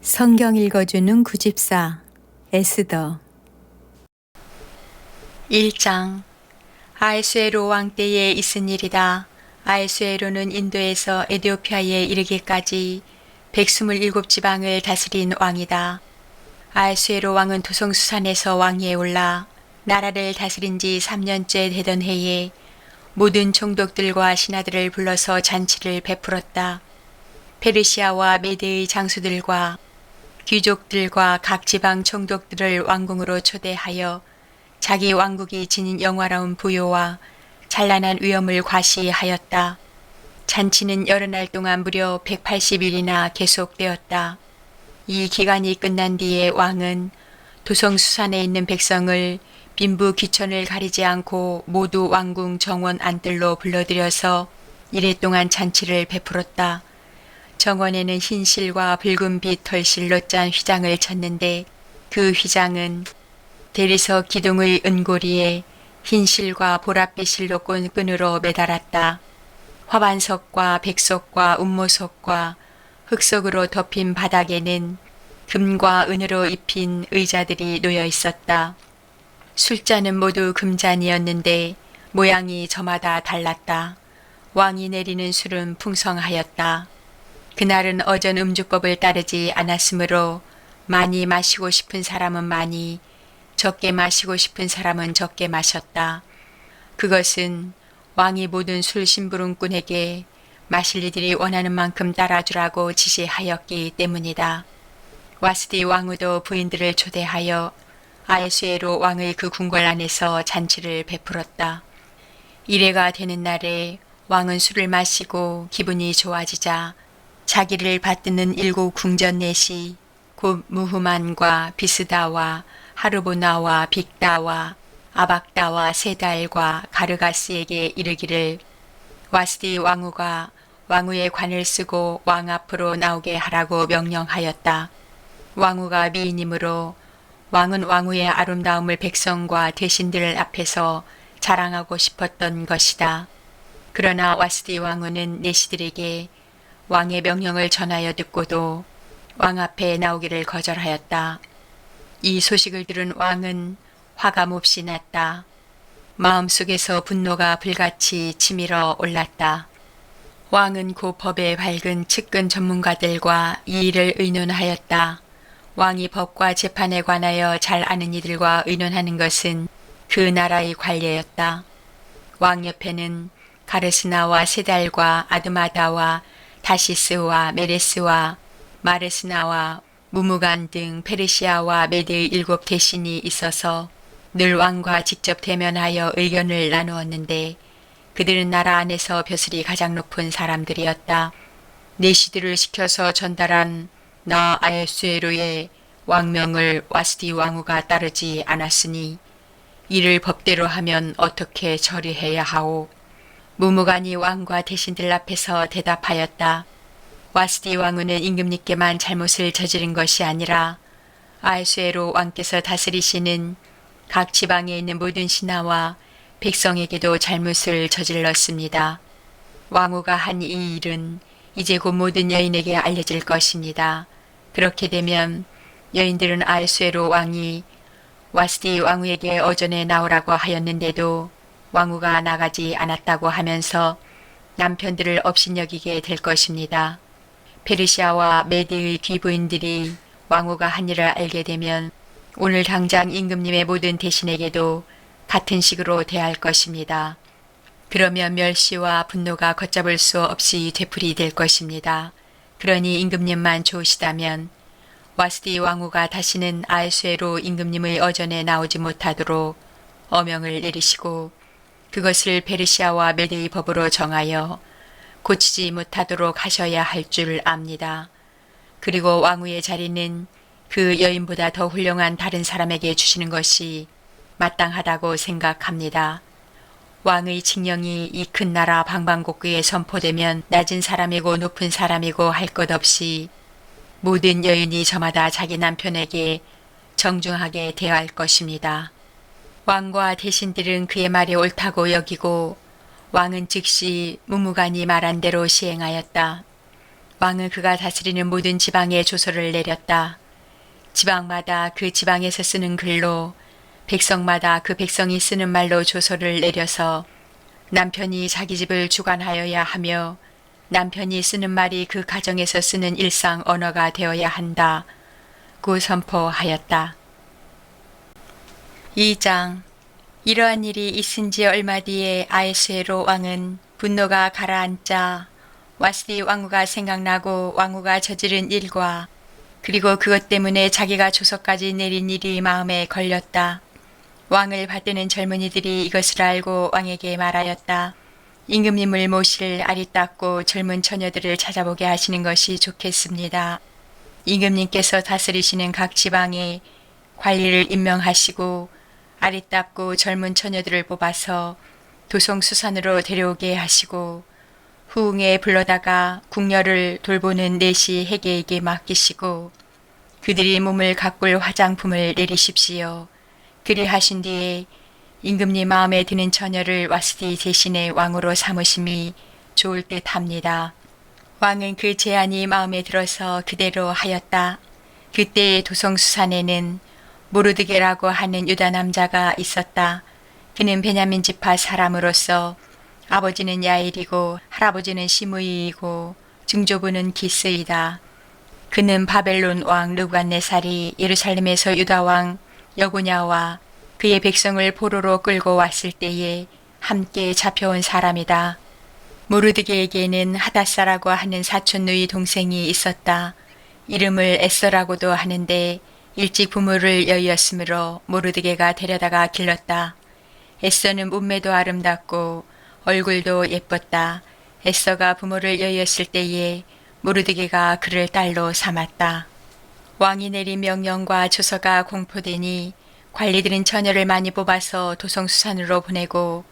성경 읽어주는 구집사 에스더 1장. 아하수에로 왕 때에 있은 일이다. 아하수에로는 인도에서 에티오피아에 이르기까지 127지방을 다스린 왕이다. 아하수에로 왕은 도성수산에서 왕위에 올라 나라를 다스린 지 3년째 되던 해에 모든 총독들과 신하들을 불러서 잔치를 베풀었다. 페르시아와 메대의 장수들과 귀족들과 각 지방 총독들을 왕궁으로 초대하여 자기 왕국이 지닌 영화로운 부요와 찬란한 위엄을 과시하였다. 잔치는 여러 날 동안 무려 180일이나 계속되었다. 이 기간이 끝난 뒤에 왕은 도성수산에 있는 백성을 빈부 귀천을 가리지 않고 모두 왕궁 정원 안뜰로 불러들여서 이래 동안 잔치를 베풀었다. 정원에는 흰 실과 붉은 빛 털실로 짠 휘장을 쳤는데 그 휘장은 대리석 기둥의 은고리에 흰 실과 보랏빛 실로 꼰 끈으로 매달았다. 화반석과 백석과 운모석과 흑석으로 덮인 바닥에는 금과 은으로 입힌 의자들이 놓여 있었다. 술잔은 모두 금잔이었는데 모양이 저마다 달랐다. 왕이 내리는 술은 풍성하였다. 그날은 어전 음주법을 따르지 않았으므로 많이 마시고 싶은 사람은 많이, 적게 마시고 싶은 사람은 적게 마셨다. 그것은 왕이 모든 술 심부름꾼에게 마실 이들이 원하는 만큼 따라주라고 지시하였기 때문이다. 와스디 왕후도 부인들을 초대하여 아하수에로 왕의 그 궁궐 안에서 잔치를 베풀었다. 이래가 되는 날에 왕은 술을 마시고 기분이 좋아지자 자기를 받드는 7 궁전 넷이 곧 무후만과 비스다와 하르보나와 빅다와 아박다와 세달과 가르가스에게 이르기를 와스디 왕후가 왕후의 관을 쓰고 왕 앞으로 나오게 하라고 명령하였다. 왕후가 미인이므로 왕은 왕후의 아름다움을 백성과 대신들 앞에서 자랑하고 싶었던 것이다. 그러나 와스디 왕후는 내시들에게 왕의 명령을 전하여 듣고도 왕 앞에 나오기를 거절하였다. 이 소식을 들은 왕은 화가 몹시 났다. 마음속에서 분노가 불같이 치밀어 올랐다. 왕은 그 법에 밝은 측근 전문가들과 이 일을 의논하였다. 왕이 법과 재판에 관하여 잘 아는 이들과 의논하는 것은 그 나라의 관례였다. 왕 옆에는 가르스나와 세달과 아드마다와 다시스와 메레스와 마르스나와 무무간 등 페르시아와 메대의 7 대신이 있어서 늘 왕과 직접 대면하여 의견을 나누었는데 그들은 나라 안에서 벼슬이 가장 높은 사람들이었다. 내시들을 시켜서 전달한 나 아하수에로의 왕명을 와스디 왕후가 따르지 않았으니 이를 법대로 하면 어떻게 처리해야 하오. 무무간이 왕과 대신들 앞에서 대답하였다. 와스디 왕후는 임금님께만 잘못을 저지른 것이 아니라 아하수에로 왕께서 다스리시는 각 지방에 있는 모든 신하와 백성에게도 잘못을 저질렀습니다. 왕후가 한 이 일은 이제 곧 모든 여인에게 알려질 것입니다. 그렇게 되면 여인들은 아하수에로 왕이 와스디 왕후에게 어전에 나오라고 하였는데도 왕후가 나가지 않았다고 하면서 남편들을 업신여기게 될 것입니다. 페르시아와 메대의 귀부인들이 왕후가 한 일을 알게 되면 오늘 당장 임금님의 모든 대신에게도 같은 식으로 대할 것입니다. 그러면 멸시와 분노가 걷잡을 수 없이 되풀이 될 것입니다. 그러니 임금님만 좋으시다면 와스디 왕후가 다시는 아하수에로 임금님의 어전에 나오지 못하도록 어명을 내리시고 그것을 페르시아와 메대의 법으로 정하여 고치지 못하도록 하셔야 할 줄 압니다. 그리고 왕후의 자리는 그 여인보다 더 훌륭한 다른 사람에게 주시는 것이 마땅하다고 생각합니다. 왕의 칙령이 이 큰 나라 방방곡곡에 선포되면 낮은 사람이고 높은 사람이고 할 것 없이 모든 여인이 저마다 자기 남편에게 정중하게 대할 것입니다. 왕과 대신들은 그의 말이 옳다고 여기고 왕은 즉시 무무간이 말한 대로 시행하였다. 왕은 그가 다스리는 모든 지방에 조서를 내렸다. 지방마다 그 지방에서 쓰는 글로, 백성마다 그 백성이 쓰는 말로 조서를 내려서 남편이 자기 집을 주관하여야 하며 남편이 쓰는 말이 그 가정에서 쓰는 일상 언어가 되어야 한다. 고 선포하였다. 2장. 이러한 일이 있은 지 얼마 뒤에 아하수에로 왕은 분노가 가라앉자 와스디 왕후가 생각나고 왕후가 저지른 일과 그리고 그것 때문에 자기가 조서까지 내린 일이 마음에 걸렸다. 왕을 받드는 젊은이들이 이것을 알고 왕에게 말하였다. 임금님을 모실 아리따고 젊은 처녀들을 찾아보게 하시는 것이 좋겠습니다. 임금님께서 다스리시는 각 지방에 관리를 임명하시고 아리따고 젊은 처녀들을 뽑아서 도성수산으로 데려오게 하시고 후궁에 불러다가 궁녀를 돌보는 내시 해계에게 맡기시고 그들이 몸을 가꿀 화장품을 내리십시오. 그리하신 뒤에 임금님 마음에 드는 처녀를 와스디 대신에 왕으로 삼으심이 좋을 듯 합니다. 왕은 그 제안이 마음에 들어서 그대로 하였다. 그때의 도성수산에는 모르드게라고 하는 유다 남자가 있었다. 그는 베냐민 지파 사람으로서 아버지는 야일이고 할아버지는 시므이이고 증조부는 기스이다. 그는 바벨론 왕 느부갓네살이 예루살렘에서 유다 왕 여고냐와 그의 백성을 포로로 끌고 왔을 때에 함께 잡혀온 사람이다. 모르드게에게는 하다사라고 하는 사촌 누이 동생이 있었다. 이름을 에서라고도 하는데 일찍 부모를 여의었으므로 모르드게가 데려다가 길렀다. 에서는 몸매도 아름답고 얼굴도 예뻤다. 에서가 부모를 여의었을 때에 모르드게가 그를 딸로 삼았다. 왕이 내린 명령과 조서가 공포되니 관리들은 처녀를 많이 뽑아서 도성수산으로 보내고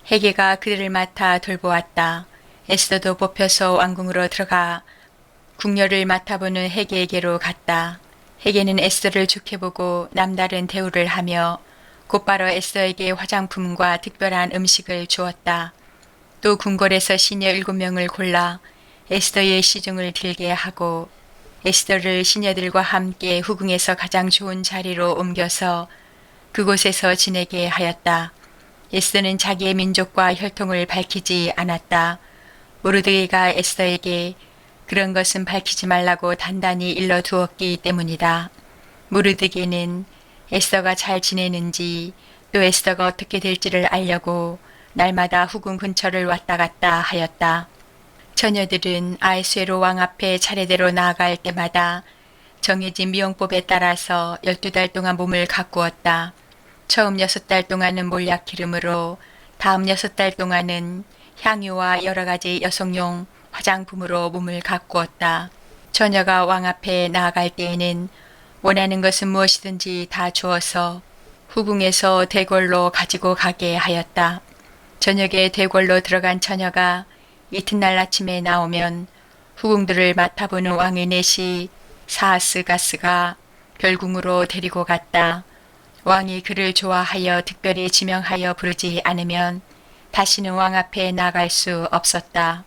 해계가 그들을 맡아 돌보았다. 에스더도 뽑혀서 왕궁으로 들어가 궁녀를 맡아보는 해계에게로 갔다. 해계는 에스더를 좋게 보고 남다른 대우를 하며 곧바로 에스더에게 화장품과 특별한 음식을 주었다. 또 궁궐에서 시녀 7명을 골라 에스더의 시중을 들게 하고 에스더를 시녀들과 함께 후궁에서 가장 좋은 자리로 옮겨서 그곳에서 지내게 하였다. 에스더는 자기의 민족과 혈통을 밝히지 않았다. 모르드게가 에스더에게 그런 것은 밝히지 말라고 단단히 일러두었기 때문이다. 모르드게는 에스더가 잘 지내는지 또 에스더가 어떻게 될지를 알려고 날마다 후궁 근처를 왔다 갔다 하였다. 처녀들은 아하수에로 왕 앞에 차례대로 나아갈 때마다 정해진 미용법에 따라서 12달 동안 몸을 가꾸었다. 처음 6달 동안은 몰약 기름으로, 다음 6달 동안은 향유와 여러 가지 여성용 화장품으로 몸을 가꾸었다. 처녀가 왕 앞에 나아갈 때에는 원하는 것은 무엇이든지 다 주어서 후궁에서 대궐로 가지고 가게 하였다. 저녁에 대궐로 들어간 처녀가 이튿날 아침에 나오면 후궁들을 맡아보는 왕의 내시 사하스가스가 별궁으로 데리고 갔다. 왕이 그를 좋아하여 특별히 지명하여 부르지 않으면 다시는 왕 앞에 나갈 수 없었다.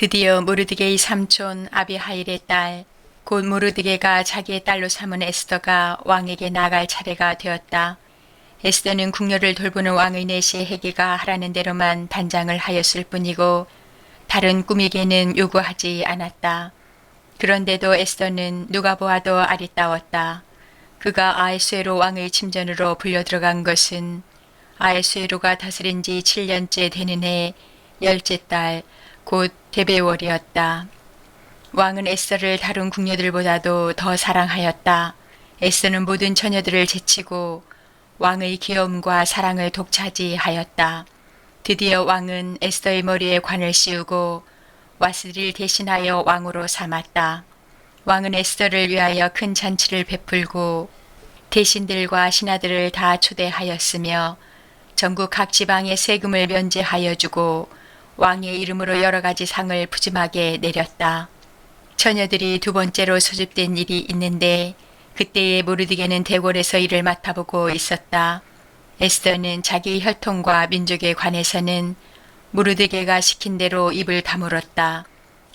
드디어 모르드게의 삼촌 아비하일의 딸, 곧 모르드게가 자기의 딸로 삼은 에스더가 왕에게 나갈 차례가 되었다. 에스더는 궁녀를 돌보는 왕의 내시 해계가 하라는 대로만 단장을 하였을 뿐이고 다른 꾸미개는 요구하지 않았다. 그런데도 에스더는 누가 보아도 아리따웠다. 그가 아하수에로 왕의 침전으로 불려 들어간 것은 아하수에로가 다스린 지 7년째 되는 해 10째 달 곧 데베월이었다. 왕은 에스더를 다른 궁녀들보다도 더 사랑하였다. 에스더는 모든 처녀들을 제치고 왕의 귀여움과 사랑을 독차지하였다. 드디어 왕은 에스더의 머리에 관을 씌우고 와스디를 대신하여 왕으로 삼았다. 왕은 에스더를 위하여 큰 잔치를 베풀고 대신들과 신하들을 다 초대하였으며 전국 각 지방에 세금을 면제하여 주고 왕의 이름으로 여러 가지 상을 푸짐하게 내렸다. 처녀들이 두 번째로 소집된 일이 있는데 그때에 모르드게는 대궐에서 일을 맡아보고 있었다. 에스더는 자기 혈통과 민족에 관해서는 모르드게가 시킨 대로 입을 다물었다.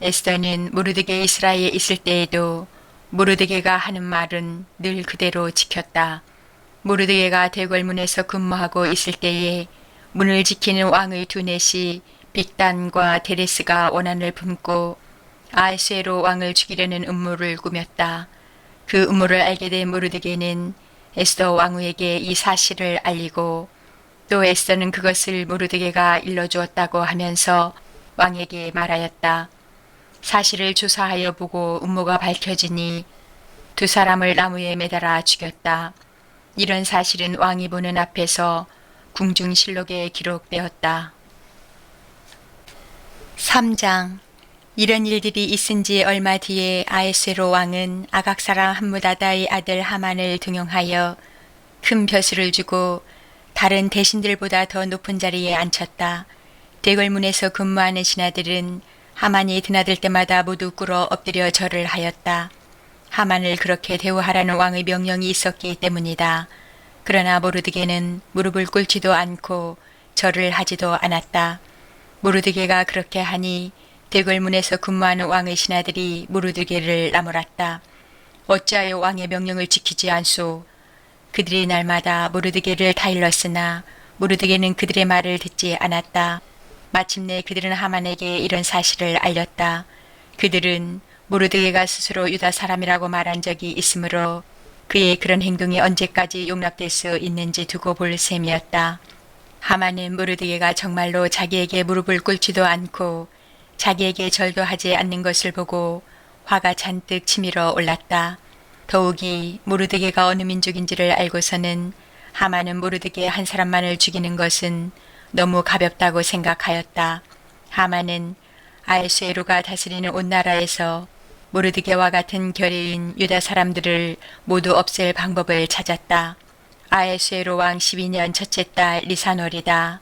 에스더는 모르드게 이스라엘에 있을 때에도 모르드게가 하는 말은 늘 그대로 지켰다. 모르드게가 대궐문에서 근무하고 있을 때에 문을 지키는 왕의 두넷이 빅단과 데레스가 원한을 품고 아하수에로 왕을 죽이려는 음모를 꾸몄다. 그 음모를 알게 된 모르드게는 에스더 왕후에게 이 사실을 알리고 또 에스더는 그것을 모르드게가 일러주었다고 하면서 왕에게 말하였다. 사실을 조사하여 보고 음모가 밝혀지니 두 사람을 나무에 매달아 죽였다. 이런 사실은 왕이 보는 앞에서 궁중실록에 기록되었다. 3장. 이런 일들이 있은 지 얼마 뒤에 아하수에로 왕은 아각 사람 함무다다의 아들 하만을 등용하여 큰 벼슬을 주고 다른 대신들보다 더 높은 자리에 앉혔다. 대궐문에서 근무하는 신하들은 하만이 드나들 때마다 모두 꿇어 엎드려 절을 하였다. 하만을 그렇게 대우하라는 왕의 명령이 있었기 때문이다. 그러나 모르드게는 무릎을 꿇지도 않고 절을 하지도 않았다. 모르드게가 그렇게 하니 대궐문에서 근무하는 왕의 신하들이 모르드게를 나무랐다. 어찌하여 왕의 명령을 지키지 않소? 그들이 날마다 모르드게를 타일렀으나 모르드게는 그들의 말을 듣지 않았다. 마침내 그들은 하만에게 이런 사실을 알렸다. 그들은 모르드게가 스스로 유다 사람이라고 말한 적이 있으므로 그의 그런 행동이 언제까지 용납될 수 있는지 두고 볼 셈이었다. 하만은 모르드게가 정말로 자기에게 무릎을 꿇지도 않고 자기에게 절도 하지 않는 것을 보고 화가 잔뜩 치밀어 올랐다. 더욱이 모르드게가 어느 민족인지를 알고서는 하만은 모르드게 한 사람만을 죽이는 것은 너무 가볍다고 생각하였다. 하만은 아하수에로가 다스리는 온 나라에서 모르드게와 같은 결의인 유다 사람들을 모두 없앨 방법을 찾았다. 아하수에로 왕 12년 첫째 달 니산월이다.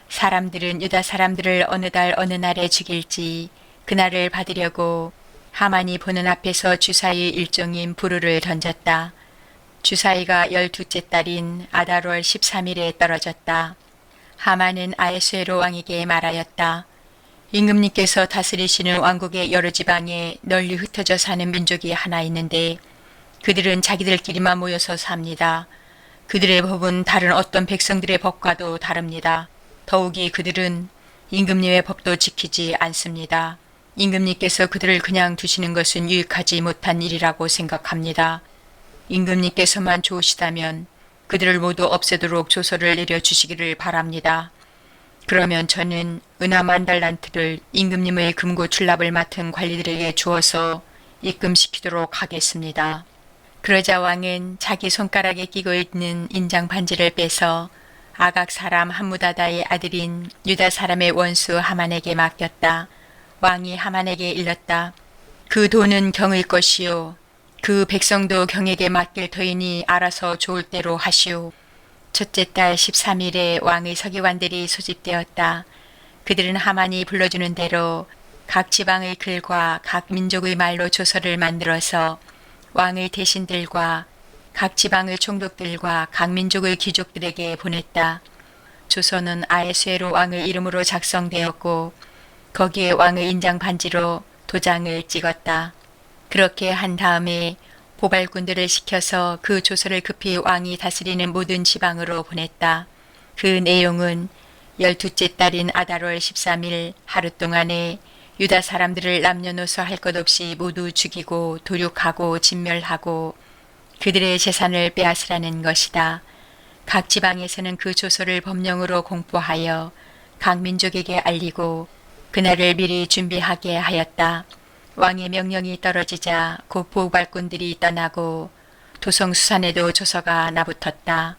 사람들은 유다 사람들을 어느 달 어느 날에 죽일지 그날을 받으려고 하만이 보는 앞에서 주사위 일종인 부르를 던졌다. 주사위가 12째 달인 아달월 13일에 떨어졌다. 하만은 아하수에로 왕에게 말하였다. 임금님께서 다스리시는 왕국의 여러 지방에 널리 흩어져 사는 민족이 하나 있는데 그들은 자기들끼리만 모여서 삽니다. 그들의 법은 다른 어떤 백성들의 법과도 다릅니다. 더욱이 그들은 임금님의 법도 지키지 않습니다. 임금님께서 그들을 그냥 두시는 것은 유익하지 못한 일이라고 생각합니다. 임금님께서만 좋으시다면 그들을 모두 없애도록 조서를 내려주시기를 바랍니다. 그러면 저는 은하 10,000달란트를 임금님의 금고 출납을 맡은 관리들에게 주어서 입금시키도록 하겠습니다. 그러자 왕은 자기 손가락에 끼고 있는 인장 반지를 빼서 아각 사람 함무다다의 아들인 유다 사람의 원수 하만에게 맡겼다. 왕이 하만에게 일렀다. 그 돈은 경의 것이요. 그 백성도 경에게 맡길 터이니 알아서 좋을 대로 하시오. 첫째 달 13일에 왕의 서기관들이 소집되었다. 그들은 하만이 불러주는 대로 각 지방의 글과 각 민족의 말로 조서를 만들어서 왕의 대신들과 각 지방의 총독들과 각 민족의 귀족들에게 보냈다. 조서는 아하수에로 왕의 이름으로 작성되었고 거기에 왕의 인장 반지로 도장을 찍었다. 그렇게 한 다음에 보발군들을 시켜서 그 조서를 급히 왕이 다스리는 모든 지방으로 보냈다. 그 내용은 12째 달인 아달월 13일 하루 동안에 유다 사람들을 남녀노소 할 것 없이 모두 죽이고 도륙하고 진멸하고 그들의 재산을 빼앗으라는 것이다. 각 지방에서는 그 조서를 법령으로 공포하여 각 민족에게 알리고 그날을 미리 준비하게 하였다. 왕의 명령이 떨어지자 곧 보발꾼들이 떠나고 도성수산에도 조서가 나붙었다.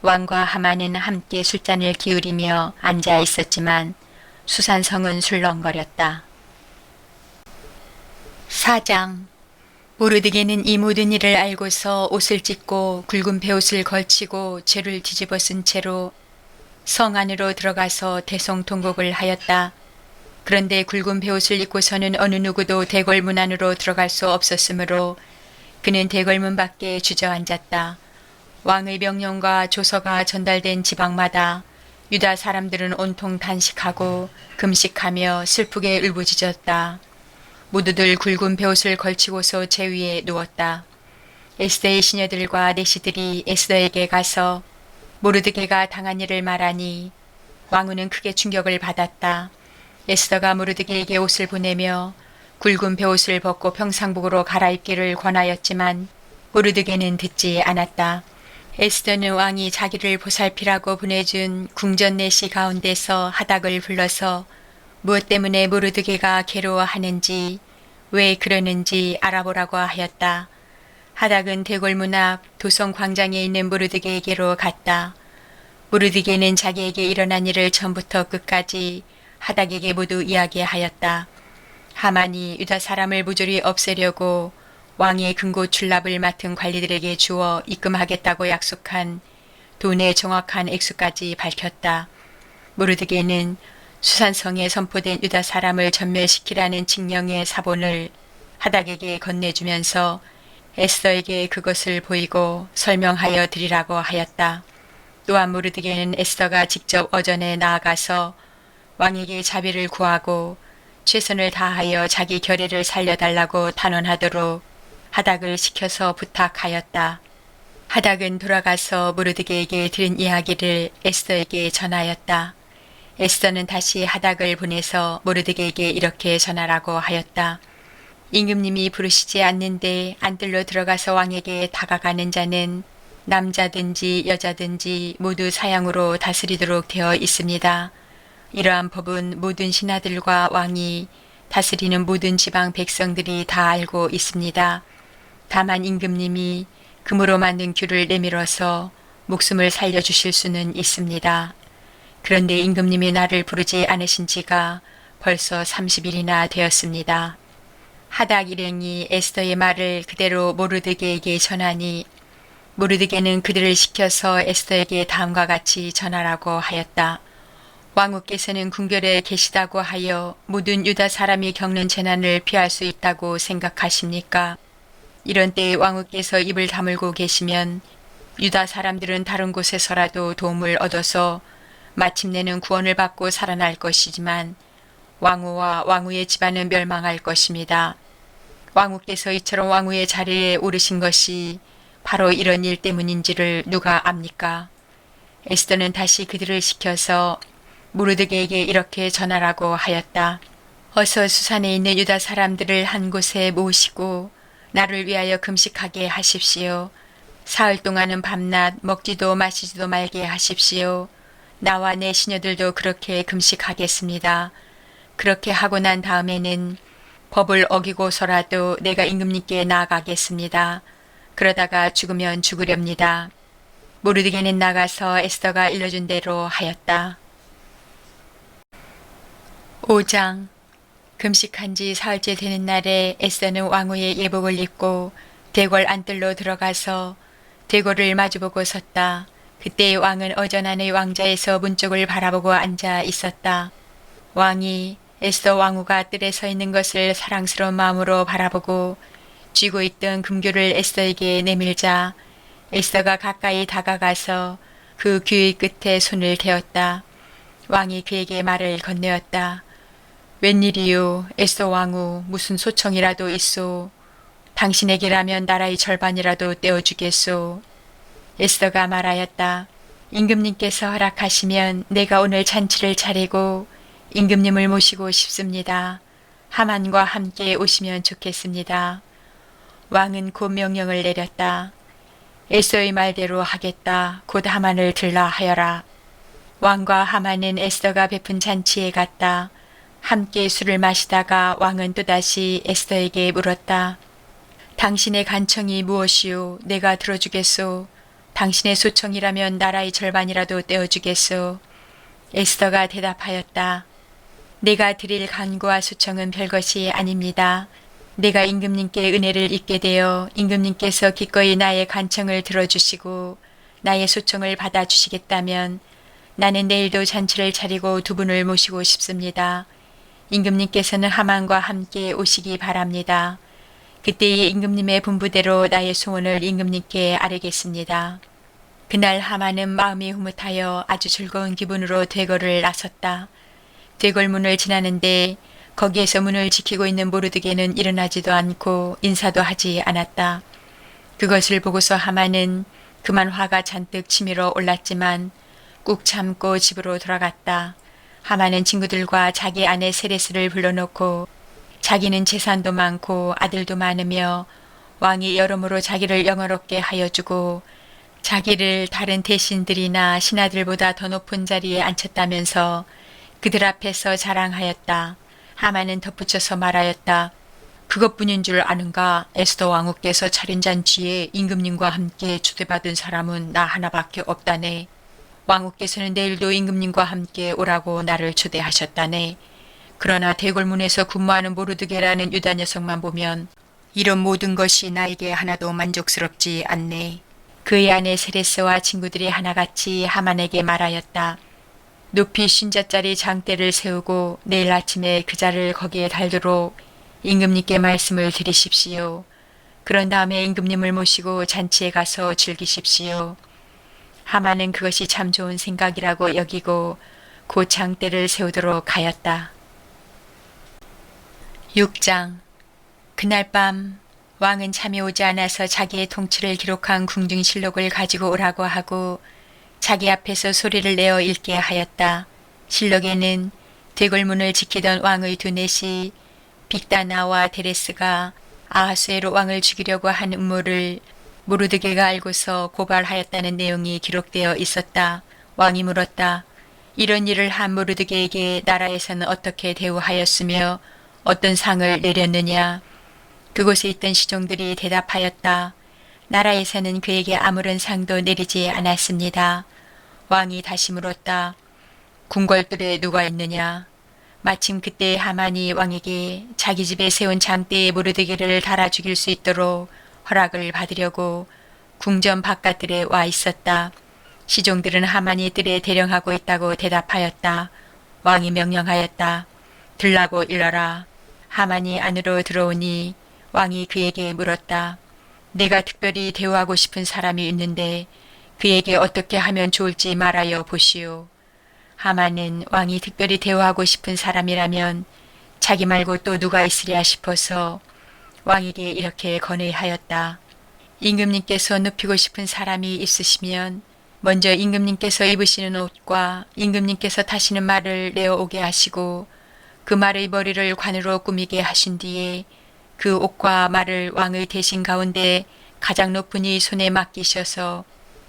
왕과 하만은 함께 술잔을 기울이며 앉아 있었지만 수산성은 술렁거렸다. 4장. 모르드게는 이 모든 일을 알고서 옷을 찢고 굵은 베옷을 걸치고 죄를 뒤집어 쓴 채로 성 안으로 들어가서 대성통곡을 하였다. 그런데 굵은 베옷을 입고서는 어느 누구도 대궐문 안으로 들어갈 수 없었으므로 그는 대궐문 밖에 주저앉았다. 왕의 명령과 조서가 전달된 지방마다 유다 사람들은 온통 단식하고 금식하며 슬프게 울부짖었다. 모두들 굵은 베옷을 걸치고서 제 위에 누웠다. 에스더의 시녀들과 내시들이 에스더에게 가서 모르드게가 당한 일을 말하니 왕후는 크게 충격을 받았다. 에스더가 모르드게에게 옷을 보내며 굵은 베옷을 벗고 평상복으로 갈아입기를 권하였지만 모르드게는 듣지 않았다. 에스더는 왕이 자기를 보살피라고 보내준 궁전 내시 가운데서 하닥을 불러서 무엇 때문에 모르드게가 괴로워하는지 왜 그러는지 알아보라고 하였다. 하닥은 대궐문 앞 도성 광장에 있는 모르드게에게로 갔다. 모르드게는 자기에게 일어난 일을 처음부터 끝까지 하닥에게 모두 이야기하였다. 하만이 유다 사람을 모조리 없애려고 왕의 금고 출납을 맡은 관리들에게 주어 입금하겠다고 약속한 돈의 정확한 액수까지 밝혔다. 모르드게는 수산성에 선포된 유다 사람을 전멸시키라는 칙령의 사본을 하닥에게 건네주면서 에스더에게 그것을 보이고 설명하여 드리라고 하였다. 또한 모르드게는 에스더가 직접 어전에 나아가서 왕에게 자비를 구하고 최선을 다하여 자기 결의를 살려달라고 단언하도록 하닥을 시켜서 부탁하였다. 하닥은 돌아가서 모르드게에게 들은 이야기를 에스더에게 전하였다. 에스더는 다시 하닥을 보내서 모르드게에게 이렇게 전하라고 하였다. 임금님이 부르시지 않는데 안뜰로 들어가서 왕에게 다가가는 자는 남자든지 여자든지 모두 사형으로 다스리도록 되어 있습니다. 이러한 법은 모든 신하들과 왕이 다스리는 모든 지방 백성들이 다 알고 있습니다. 다만 임금님이 금으로 만든 규를 내밀어서 목숨을 살려주실 수는 있습니다. 그런데 임금님이 나를 부르지 않으신 지가 벌써 30일이나 되었습니다. 하닥 일행이 에스더의 말을 그대로 모르드게에게 전하니 모르드게는 그들을 시켜서 에스더에게 다음과 같이 전하라고 하였다. 왕후께서는 궁궐에 계시다고 하여 모든 유다 사람이 겪는 재난을 피할 수 있다고 생각하십니까? 이런 때에 왕후께서 입을 다물고 계시면 유다 사람들은 다른 곳에서라도 도움을 얻어서 마침내는 구원을 받고 살아날 것이지만 왕후와 왕후의 집안은 멸망할 것입니다. 왕후께서 이처럼 왕후의 자리에 오르신 것이 바로 이런 일 때문인지를 누가 압니까? 에스더는 다시 그들을 시켜서 모르드게에게 이렇게 전하라고 하였다. 어서 수산에 있는 유다 사람들을 한 곳에 모으시고 나를 위하여 금식하게 하십시오. 사흘 동안은 밤낮 먹지도 마시지도 말게 하십시오. 나와 내 시녀들도 그렇게 금식하겠습니다. 그렇게 하고 난 다음에는 법을 어기고서라도 내가 임금님께 나아가겠습니다. 그러다가 죽으면 죽으렵니다. 모르드게는 나가서 에스더가 일러준 대로 하였다. 5장. 금식한 지 사흘째 되는 날에 에스더는 왕후의 예복을 입고 대궐 안뜰로 들어가서 대궐을 마주보고 섰다. 그때 왕은 어전 안의 왕자에서 문 쪽을 바라보고 앉아 있었다. 왕이 에스더 왕후가 뜰에 서 있는 것을 사랑스러운 마음으로 바라보고 쥐고 있던 금규를 에스더에게 내밀자 에스더가 가까이 다가가서 그 규의 끝에 손을 대었다. 왕이 그에게 말을 건네었다. 웬일이요, 에스더 왕후, 무슨 소청이라도 있소. 당신에게라면 나라의 절반이라도 떼어주겠소. 에스더가 말하였다. 임금님께서 허락하시면 내가 오늘 잔치를 차리고 임금님을 모시고 싶습니다. 하만과 함께 오시면 좋겠습니다. 왕은 곧 명령을 내렸다. 에스더의 말대로 하겠다. 곧 하만을 들라 하여라. 왕과 하만은 에스더가 베푼 잔치에 갔다. 함께 술을 마시다가 왕은 또다시 에스더에게 물었다. 당신의 간청이 무엇이오? 내가 들어주겠소. 당신의 소청이라면 나라의 절반이라도 떼어주겠소. 에스더가 대답하였다. 내가 드릴 간구와 소청은 별것이 아닙니다. 내가 임금님께 은혜를 입게 되어 임금님께서 기꺼이 나의 간청을 들어주시고 나의 소청을 받아주시겠다면 나는 내일도 잔치를 차리고 두 분을 모시고 싶습니다. 임금님께서는 하만과 함께 오시기 바랍니다. 그때의 임금님의 분부대로 나의 소원을 임금님께 아뢰겠습니다. 그날 하만은 마음이 흐뭇하여 아주 즐거운 기분으로 대궐을 나섰다. 대궐문을 지나는데 거기에서 문을 지키고 있는 모르드게는 일어나지도 않고 인사도 하지 않았다. 그것을 보고서 하만은 그만 화가 잔뜩 치밀어 올랐지만 꾹 참고 집으로 돌아갔다. 하만은 친구들과 자기 아내 세레스를 불러놓고 자기는 재산도 많고 아들도 많으며 왕이 여러모로 자기를 영화롭게 하여 주고 자기를 다른 대신들이나 신하들보다 더 높은 자리에 앉혔다면서 그들 앞에서 자랑하였다. 하만은 덧붙여서 말하였다. 그것뿐인 줄 아는가? 에스더 왕후께서 차린 잔치에 임금님과 함께 초대받은 사람은 나 하나밖에 없다네. 왕후께서는 내일도 임금님과 함께 오라고 나를 초대하셨다네. 그러나 대궐문에서 근무하는 모르드게라는 유다 녀석만 보면 이런 모든 것이 나에게 하나도 만족스럽지 않네. 그의 아내 세레스와 친구들이 하나같이 하만에게 말하였다. 높이 50자짜리 장대를 세우고 내일 아침에 그 자를 거기에 달도록 임금님께 말씀을 드리십시오. 그런 다음에 임금님을 모시고 잔치에 가서 즐기십시오. 하만은 그것이 참 좋은 생각이라고 여기고 그 장대를 세우도록 하였다. 6장. 그날 밤 왕은 잠이 오지 않아서 자기의 통치를 기록한 궁중실록을 가지고 오라고 하고 자기 앞에서 소리를 내어 읽게 하였다. 실록에는 대궐문을 지키던 왕의 두넷이 빅다나와 데레스가 아하수에로 왕을 죽이려고 한 음모를 모르드게가 알고서 고발하였다는 내용이 기록되어 있었다. 왕이 물었다. 이런 일을 한 모르드게에게 나라에서는 어떻게 대우하였으며 어떤 상을 내렸느냐? 그곳에 있던 시종들이 대답하였다. 나라에서는 그에게 아무런 상도 내리지 않았습니다. 왕이 다시 물었다. 궁궐들에 누가 있느냐? 마침 그때 하만이 왕에게 자기 집에 세운 장대에 모르드게를 달아 죽일 수 있도록 허락을 받으려고 궁전 바깥들에 와 있었다. 시종들은 하만이 뜰에 대령하고 있다고 대답하였다. 왕이 명령하였다. 들라고 일러라. 하만이 안으로 들어오니 왕이 그에게 물었다. 내가 특별히 대우하고 싶은 사람이 있는데 그에게 어떻게 하면 좋을지 말하여 보시오. 하만은 왕이 특별히 대우하고 싶은 사람이라면 자기 말고 또 누가 있으랴 싶어서 왕에게 이렇게 건의하였다. 임금님께서 눕히고 싶은 사람이 있으시면 먼저 임금님께서 입으시는 옷과 임금님께서 타시는 말을 내어오게 하시고 그 말의 머리를 관으로 꾸미게 하신 뒤에 그 옷과 말을 왕의 대신 가운데 가장 높은 이 손에 맡기셔서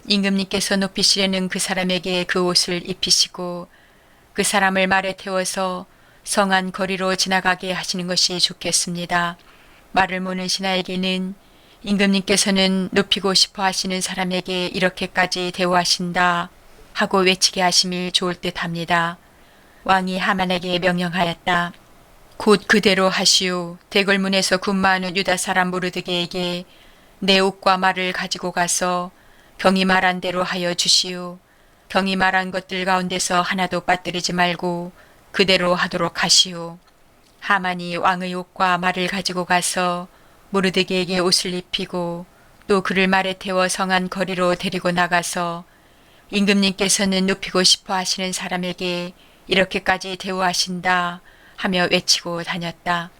임금님께서 높이시려는 그 사람에게 그 옷을 입히시고 그 사람을 말에 태워서 성안 거리로 지나가게 하시는 것이 좋겠습니다. 말을 모는 신하에게는 임금님께서는 높이고 싶어 하시는 사람에게 이렇게까지 대우하신다 하고 외치게 하심이 좋을 듯 합니다. 왕이 하만에게 명령하였다. 곧 그대로 하시오. 대궐문에서 근무하는 유다 사람 모르드게에게 내 옷과 말을 가지고 가서 경이 말한 대로 하여 주시오. 경이 말한 것들 가운데서 하나도 빠뜨리지 말고 그대로 하도록 하시오. 하만이 왕의 옷과 말을 가지고 가서 모르드게에게 옷을 입히고 또 그를 말에 태워 성안 거리로 데리고 나가서 임금님께서는 높이고 싶어 하시는 사람에게 이렇게까지 대우하신다 하며 외치고 다녔다.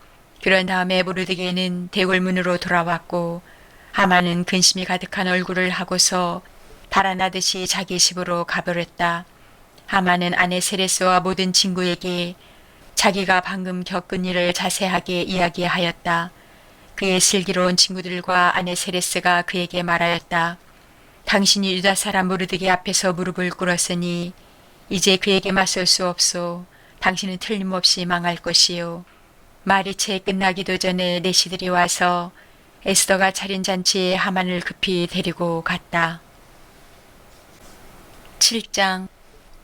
그런 다음에 모르드게는 대궐문으로 돌아왔고 하만은 근심이 가득한 얼굴을 하고서 달아나듯이 자기 집으로 가버렸다. 하만은 아내 세레스와 모든 친구에게 자기가 방금 겪은 일을 자세하게 이야기하였다. 그의 슬기로운 친구들과 아내 세레스가 그에게 말하였다. 당신이 유다 사람 모르드게 앞에서 무릎을 꿇었으니 이제 그에게 맞설 수 없소. 당신은 틀림없이 망할 것이요. 말이 채 끝나기도 전에 내시들이 와서 에스더가 차린 잔치에 하만을 급히 데리고 갔다. 7장.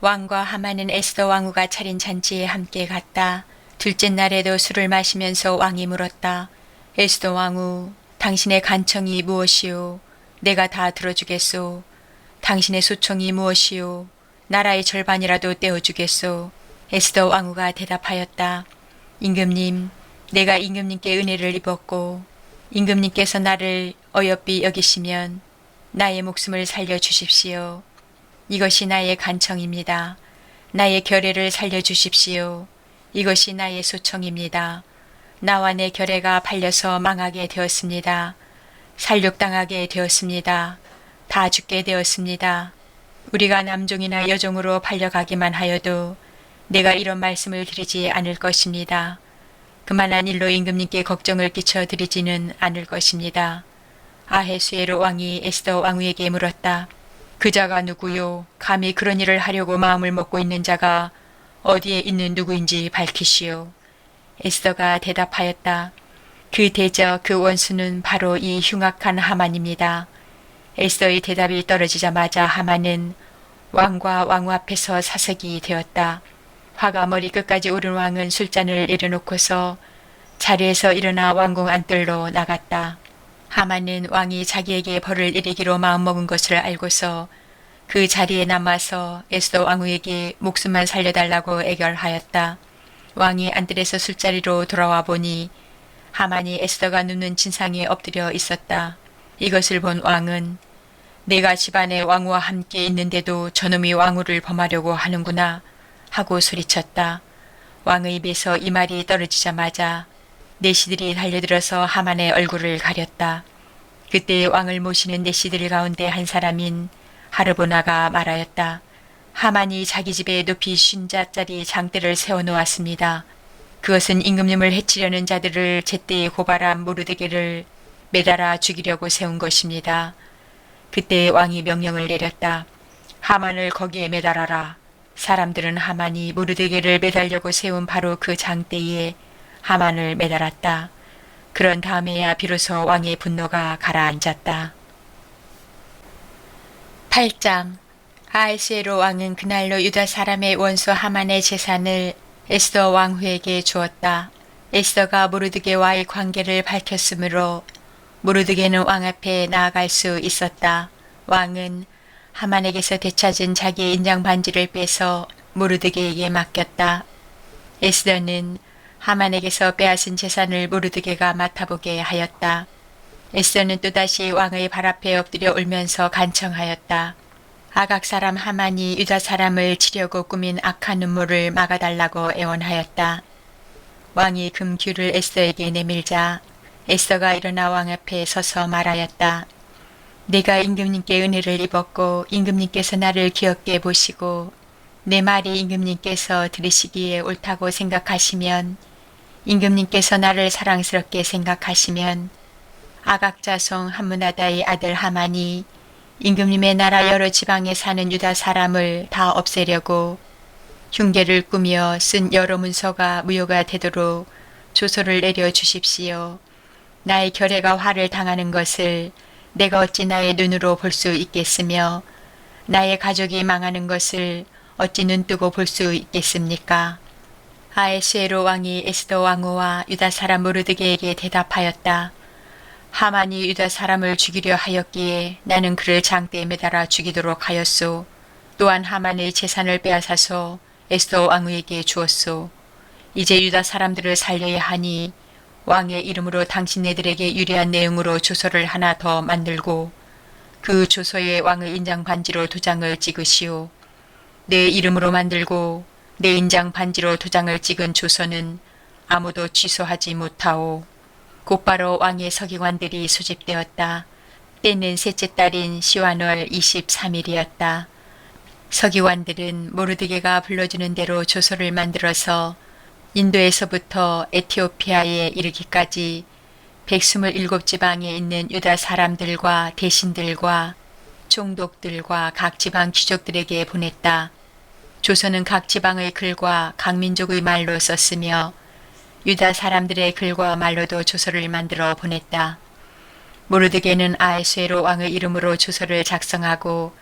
왕과 하만은 에스더 왕후가 차린 잔치에 함께 갔다. 둘째 날에도 술을 마시면서 왕이 물었다. 에스더 왕후, 당신의 간청이 무엇이요? 내가 다 들어주겠소. 당신의 소청이 무엇이요? 나라의 절반이라도 떼어주겠소. 에스더 왕후가 대답하였다. 임금님, 내가 임금님께 은혜를 입었고 임금님께서 나를 어여삐 여기시면 나의 목숨을 살려주십시오. 이것이 나의 간청입니다. 나의 결례를 살려주십시오. 이것이 나의 소청입니다. 나와 내 결애가 팔려서 망하게 되었습니다. 살육당하게 되었습니다. 다 죽게 되었습니다. 우리가 남종이나 여종으로 팔려가기만 하여도 내가 이런 말씀을 드리지 않을 것입니다. 그만한 일로 임금님께 걱정을 끼쳐 드리지는 않을 것입니다. 아헤수에로 왕이 에스더 왕후에게 물었다. 그 자가 누구요? 감히 그런 일을 하려고 마음을 먹고 있는 자가 어디에 있는 누구인지 밝히시오. 에스더가 대답하였다. 그 대적 그 원수는 바로 이 흉악한 하만입니다. 에스더의 대답이 떨어지자마자 하만은 왕과 왕후 앞에서 사색이 되었다. 화가 머리 끝까지 오른 왕은 술잔을 내려놓고서 자리에서 일어나 왕궁 안뜰로 나갔다. 하만은 왕이 자기에게 벌을 이르기로 마음먹은 것을 알고서 그 자리에 남아서 에스더 왕후에게 목숨만 살려달라고 애결하였다. 왕이 안뜰에서 술자리로 돌아와 보니 하만이 에스더가 눕는 진상에 엎드려 있었다. 이것을 본 왕은 내가 집안에 왕후와 함께 있는데도 저놈이 왕후를 범하려고 하는구나 하고 소리쳤다. 왕의 입에서 이 말이 떨어지자마자 내시들이 달려들어서 하만의 얼굴을 가렸다. 그때 왕을 모시는 내시들 가운데 한 사람인 하르보나가 말하였다. 하만이 자기 집에 높이 50자짜리 장대를 세워놓았습니다. 그것은 임금님을 해치려는 자들을 제때에 고발한 모르드게를 매달아 죽이려고 세운 것입니다. 그때 왕이 명령을 내렸다. 하만을 거기에 매달아라. 사람들은 하만이 모르드게를 매달려고 세운 바로 그 장대에 하만을 매달았다. 그런 다음에야 비로소 왕의 분노가 가라앉았다. 8장 아하스웨로 왕은 그날로 유다 사람의 원수 하만의 재산을 에스더 왕후에게 주었다. 에스더가 모르드게와의 관계를 밝혔으므로 모르드게는 왕 앞에 나아갈 수 있었다. 왕은 하만에게서 되찾은 자기의 인장 반지를 빼서 모르드게에게 맡겼다. 에스더는 하만에게서 빼앗은 재산을 모르드게가 맡아보게 하였다. 에스더는 또다시 왕의 발 앞에 엎드려 울면서 간청하였다. 아각 사람 하만이 유다 사람을 치려고 꾸민 악한 음모를 막아달라고 애원하였다. 왕이 금규를 에스더에게 내밀자 에스더가 일어나 왕 앞에 서서 말하였다. 내가 임금님께 은혜를 입었고 임금님께서 나를 귀엽게 보시고 내 말이 임금님께서 들으시기에 옳다고 생각하시면 임금님께서 나를 사랑스럽게 생각하시면 아각 자손 함므나다의 아들 하만이 임금님의 나라 여러 지방에 사는 유다 사람을 다 없애려고 흉계를 꾸며 쓴 여러 문서가 무효가 되도록 조서를 내려 주십시오. 나의 결애가 화를 당하는 것을 내가 어찌 나의 눈으로 볼 수 있겠으며 나의 가족이 망하는 것을 어찌 눈뜨고 볼 수 있겠습니까? 아하스웨로 왕이 에스더 왕후와 유다 사람 모르드게에게 대답하였다. 하만이 유다 사람을 죽이려 하였기에 나는 그를 장대에 매달아 죽이도록 하였소. 또한 하만의 재산을 빼앗아서 에스더 왕후에게 주었소. 이제 유다 사람들을 살려야 하니 왕의 이름으로 당신네들에게 유리한 내용으로 조서를 하나 더 만들고 그 조서에 왕의 인장 반지로 도장을 찍으시오. 내 이름으로 만들고 내 인장 반지로 도장을 찍은 조서는 아무도 취소하지 못하오. 곧바로 왕의 서기관들이 소집되었다. 때는 셋째 달인 시완월 23일이었다. 서기관들은 모르드게가 불러주는 대로 조서를 만들어서 인도에서부터 에티오피아에 이르기까지 127지방에 있는 유다 사람들과 대신들과 총독들과 각 지방 귀족들에게 보냈다. 조서는 각 지방의 글과 각 민족의 말로 썼으며 유다 사람들의 글과 말로도 조서를 만들어 보냈다. 모르드게는 아하스웨로 왕의 이름으로 조서를 작성하고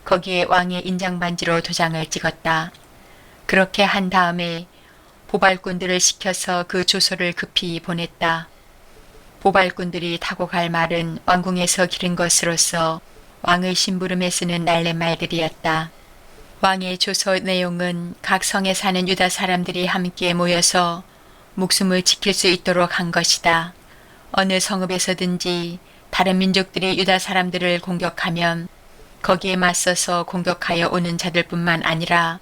거기에 왕의 인장반지로 도장을 찍었다. 그렇게 한 다음에 보발꾼들을 시켜서 그 조서를 급히 보냈다. 보발꾼들이 타고 갈 말은 왕궁에서 기른 것으로서 왕의 심부름에 쓰는 날래말들이었다. 왕의 조서 내용은 각 성에 사는 유다 사람들이 함께 모여서 목숨을 지킬 수 있도록 한 것이다. 어느 성읍에서든지 다른 민족들이 유다 사람들을 공격하면 거기에 맞서서 공격하여 오는 자들뿐만 아니라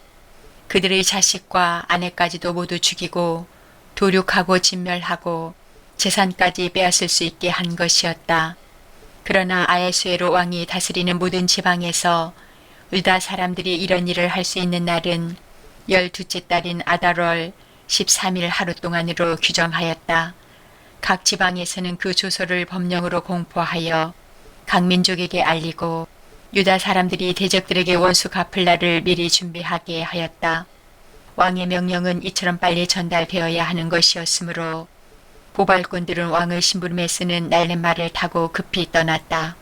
그들의 자식과 아내까지도 모두 죽이고 도륙하고 진멸하고 재산까지 빼앗을 수 있게 한 것이었다. 그러나 아하수에로 왕이 다스리는 모든 지방에서 유다 사람들이 이런 일을 할 수 있는 날은 12째 달인 아달월 13일 하루 동안으로 규정하였다. 각 지방에서는 그 조서를 법령으로 공포하여 각 민족에게 알리고 유다 사람들이 대적들에게 원수 갚을 날을 미리 준비하게 하였다. 왕의 명령은 이처럼 빨리 전달되어야 하는 것이었으므로 고발꾼들은 왕의 심부름에 쓰는 날렛말을 타고 급히 떠났다.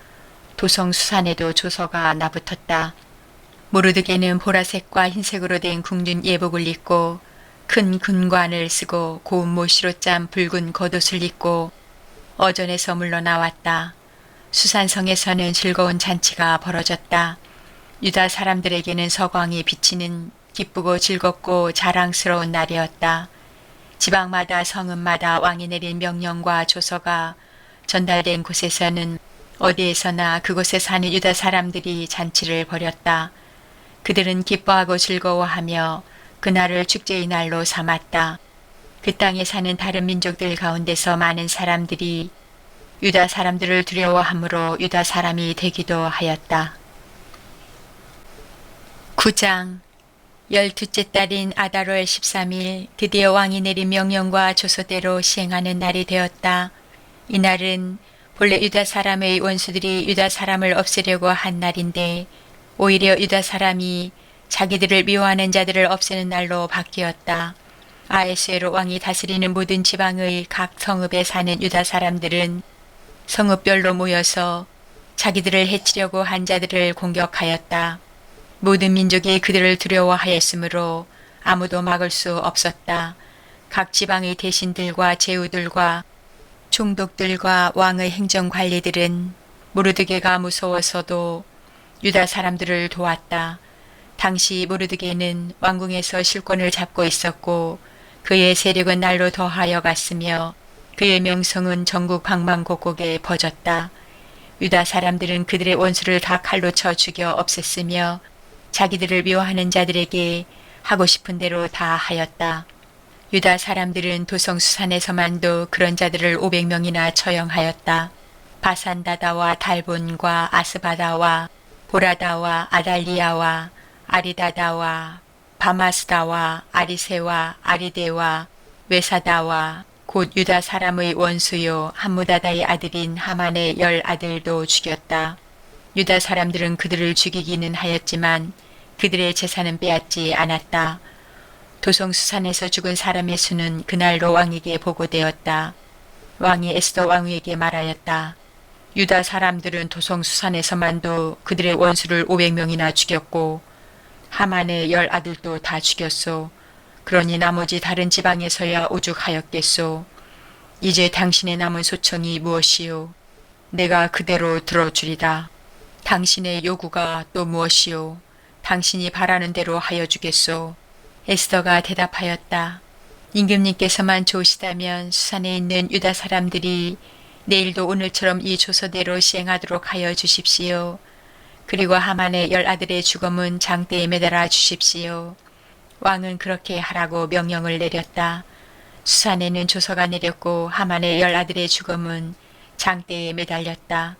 도성 수산에도 조서가 나붙었다. 모르드게는 보라색과 흰색으로 된 궁준 예복을 입고 큰 군관을 쓰고 고운 모시로 짠 붉은 겉옷을 입고 어전에서 물러나왔다. 수산성에서는 즐거운 잔치가 벌어졌다. 유다 사람들에게는 서광이 비치는 기쁘고 즐겁고 자랑스러운 날이었다. 지방마다 성읍마다 왕이 내린 명령과 조서가 전달된 곳에서는 어디에서나 그곳에 사는 유다 사람들이 잔치를 벌였다. 그들은 기뻐하고 즐거워하며 그날을 축제의 날로 삼았다. 그 땅에 사는 다른 민족들 가운데서 많은 사람들이 유다 사람들을 두려워함으로 유다 사람이 되기도 하였다. 9장 12째 달인 아달월 13일 드디어 왕이 내린 명령과 조서대로 시행하는 날이 되었다. 이날은 본래 유다 사람의 원수들이 유다 사람을 없애려고 한 날인데 오히려 유다 사람이 자기들을 미워하는 자들을 없애는 날로 바뀌었다. 아하수에로 왕이 다스리는 모든 지방의 각 성읍에 사는 유다 사람들은 성읍별로 모여서 자기들을 해치려고 한 자들을 공격하였다. 모든 민족이 그들을 두려워하였으므로 아무도 막을 수 없었다. 각 지방의 대신들과 제후들과 총독들과 왕의 행정관리들은 모르드게가 무서워서도 유다 사람들을 도왔다. 당시 모르드게는 왕궁에서 실권을 잡고 있었고 그의 세력은 날로 더하여 갔으며 그의 명성은 전국 방방곡곡에 퍼졌다. 유다 사람들은 그들의 원수를 다 칼로 쳐 죽여 없앴으며 자기들을 미워하는 자들에게 하고 싶은 대로 다 하였다. 유다 사람들은 도성수산에서만도 그런 자들을 500명이나 처형하였다. 바산다다와 달본과 아스바다와 보라다와 아달리아와 아리다다와 바마스다와 아리세와 아리데와 외사다와 곧 유다 사람의 원수요 함무다다의 아들인 하만의 10 아들도 죽였다. 유다 사람들은 그들을 죽이기는 하였지만 그들의 재산은 빼앗지 않았다. 도성수산에서 죽은 사람의 수는 그날로 왕에게 보고되었다. 왕이 에스더 왕후에게 말하였다. 유다 사람들은 도성수산에서만도 그들의 원수를 500명이나 죽였고 하만의 10 아들도 다 죽였소. 그러니 나머지 다른 지방에서야 오죽하였겠소. 이제 당신의 남은 소청이 무엇이요? 내가 그대로 들어주리다. 당신의 요구가 또 무엇이요? 당신이 바라는 대로 하여 주겠소. 에스더가 대답하였다. 임금님께서만 좋으시다면 수산에 있는 유다 사람들이 내일도 오늘처럼 이 조서대로 시행하도록 하여 주십시오. 그리고 하만의 10 아들의 죽음은 장대에 매달아 주십시오. 왕은 그렇게 하라고 명령을 내렸다. 수산에는 조서가 내렸고 하만의 10 아들의 죽음은 장대에 매달렸다.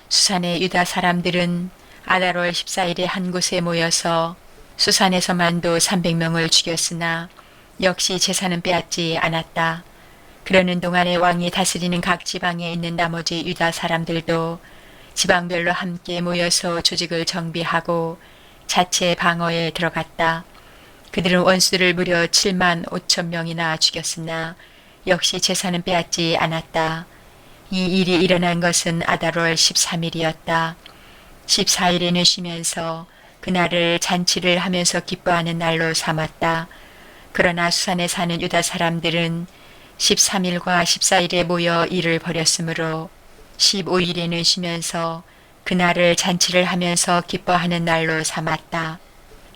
수산의 유다 사람들은 아달월 14일에 한 곳에 모여서 수산에서만도 300명을 죽였으나 역시 재산은 빼앗지 않았다. 그러는 동안에 왕이 다스리는 각 지방에 있는 나머지 유다 사람들도 지방별로 함께 모여서 조직을 정비하고 자체 방어에 들어갔다. 그들은 원수들을 무려 7만 5천 명이나 죽였으나 역시 재산은 빼앗지 않았다. 이 일이 일어난 것은 아달월 13일이었다. 14일에는 쉬면서 그날을 잔치를 하면서 기뻐하는 날로 삼았다. 그러나 수산에 사는 유다 사람들은 13일과 14일에 모여 일을 벌였으므로 15일에는 쉬면서 그날을 잔치를 하면서 기뻐하는 날로 삼았다.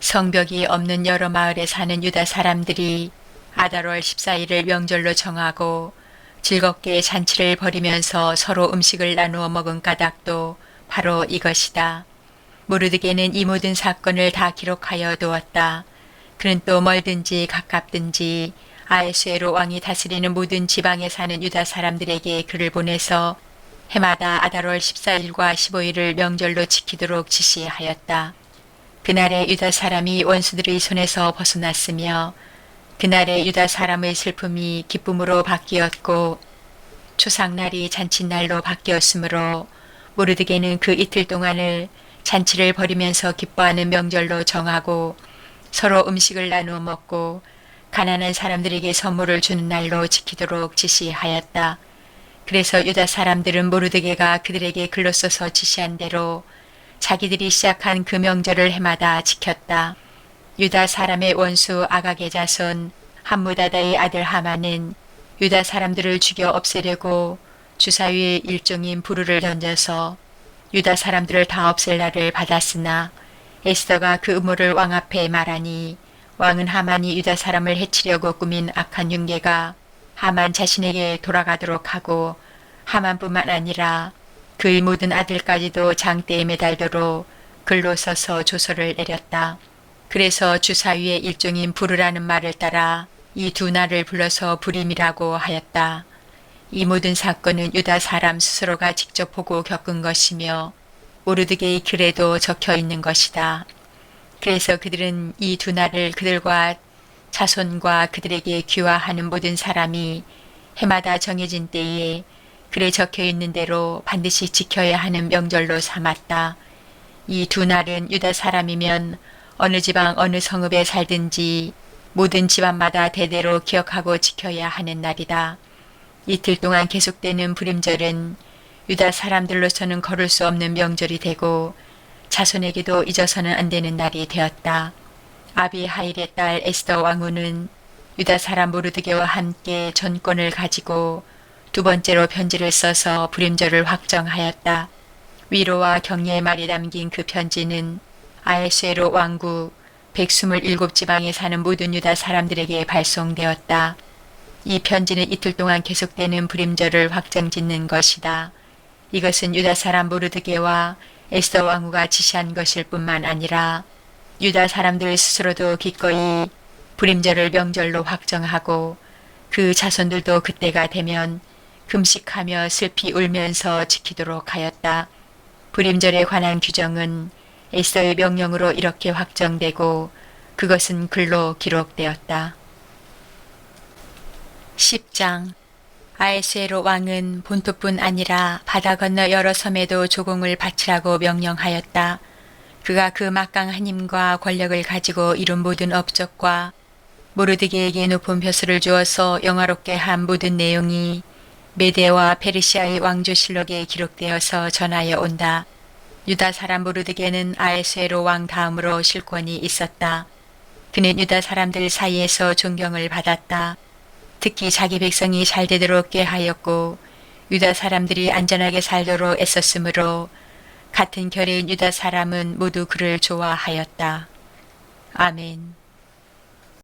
성벽이 없는 여러 마을에 사는 유다 사람들이 아달월 14일을 명절로 정하고 즐겁게 잔치를 벌이면서 서로 음식을 나누어 먹은 까닭도 바로 이것이다. 모르드게는 이 모든 사건을 다 기록하여 두었다. 그는 또 멀든지 가깝든지 아하수에로 왕이 다스리는 모든 지방에 사는 유다 사람들에게 글을 보내서 해마다 아달월 14일과 15일을 명절로 지키도록 지시하였다. 그날에 유다 사람이 원수들의 손에서 벗어났으며 그날에 유다 사람의 슬픔이 기쁨으로 바뀌었고 초상날이 잔칫날로 바뀌었으므로 모르드게는 그 이틀 동안을 잔치를 벌이면서 기뻐하는 명절로 정하고 서로 음식을 나누어 먹고 가난한 사람들에게 선물을 주는 날로 지키도록 지시하였다. 그래서 유다 사람들은 모르드게가 그들에게 글로 써서 지시한 대로 자기들이 시작한 그 명절을 해마다 지켰다. 유다 사람의 원수 아각의 자손 함무다다의 아들 하만은 유다 사람들을 죽여 없애려고 주사위에 일종인 부르를 던져서 유다 사람들을 다 없앨 날을 받았으나 에스더가 그 음모를 왕 앞에 말하니 왕은 하만이 유다 사람을 해치려고 꾸민 악한 흉계가 하만 자신에게 돌아가도록 하고 하만뿐만 아니라 그의 모든 아들까지도 장대에 매달도록 글로 써서 조서를 내렸다. 그래서 주사위의 일종인 부르라는 말을 따라 이 두 날을 불러서 부림이라고 하였다. 이 모든 사건은 유다 사람 스스로가 직접 보고 겪은 것이며 모르드게의 글에도 적혀 있는 것이다. 그래서 그들은 이 두 날을 그들과 자손과 그들에게 귀화하는 모든 사람이 해마다 정해진 때에 글에 적혀 있는 대로 반드시 지켜야 하는 명절로 삼았다. 이 두 날은 유다 사람이면 어느 지방 어느 성읍에 살든지 모든 집안마다 대대로 기억하고 지켜야 하는 날이다. 이틀 동안 계속되는 부림절은 유다 사람들로서는 거를 수 없는 명절이 되고 자손에게도 잊어서는 안 되는 날이 되었다. 아비하일의 딸 에스더 왕후는 유다 사람 모르드게와 함께 전권을 가지고 두 번째로 편지를 써서 부림절을 확정하였다. 위로와 격려의 말이 담긴 그 편지는 아하수에로 왕국 127지방에 사는 모든 유다 사람들에게 발송되었다. 이 편지는 이틀 동안 계속되는 부림절을 확정짓는 것이다. 이것은 유다 사람 모르드게와 에스더 왕후가 지시한 것일 뿐만 아니라 유다 사람들 스스로도 기꺼이 부림절을 명절로 확정하고 그 자손들도 그때가 되면 금식하며 슬피 울면서 지키도록 하였다. 부림절에 관한 규정은 에스더의 명령으로 이렇게 확정되고 그것은 글로 기록되었다. 10장 아하수에로 왕은 본토뿐 아니라 바다 건너 여러 섬에도 조공을 바치라고 명령하였다. 그가 그 막강한 힘과 권력을 가지고 이룬 모든 업적과 모르드게에게 높은 벼슬을 주어서 영화롭게 한 모든 내용이 메데와 페르시아의 왕조실록에 기록되어서 전하여 온다. 유다 사람 모르드게는 아하수에로 왕 다음으로 실권이 있었다. 그는 유다 사람들 사이에서 존경을 받았다. 특히 자기 백성이 잘 되도록 꾀하였고 유다 사람들이 안전하게 살도록 애썼으므로 같은 결의인 유다 사람은 모두 그를 좋아하였다. 아멘.